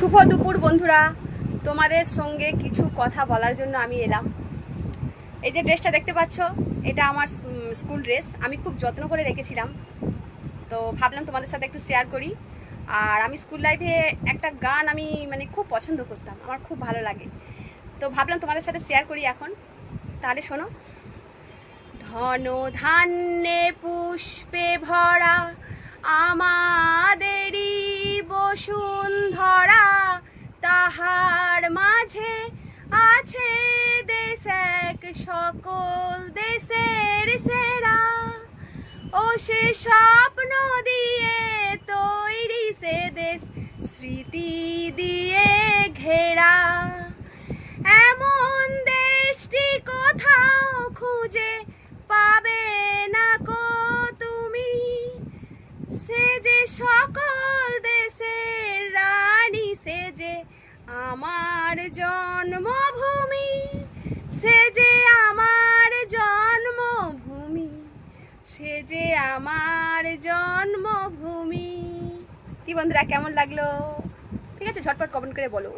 শুভ দুপুর বন্ধুরা, তোমাদের সঙ্গে কিছু কথা বলার জন্য আমি এলাম। এই যে ড্রেসটা দেখতে পাচ্ছ, এটা আমার স্কুল ড্রেস। আমি খুব যত্ন করে রেখেছিলাম, তো ভাবলাম তোমাদের সাথে একটু শেয়ার করি। আর আমি স্কুল লাইফে একটা গান আমি খুব পছন্দ করতাম, আমার খুব ভালো লাগে, তো ভাবলাম তোমাদের সাথে শেয়ার করি এখন। তাহলে শোনো। ধন ধান্যে পুষ্পে ভরা আমাদেরই বসুন্ধরা, তাহার মাঝে আছে দেশ এক সকল দেশের সেরা। ও সে স্বপ্ন দিয়ে তৈরি সে দেশ, স্মৃতি দিয়ে ঘেরা। এমন দেশটি কোথাও খুঁজে পাবে না কো তুমি, সে যে সকল দেশের রানী, সে যে আমার জন্মভূমি, সে যে আমার জন্মভূমি, সে যে আমার জন্মভূমি। কি বন্ধুরা, কেমন লাগলো? ঠিক আছে, ঝটপট কমেন্ট করে বলো।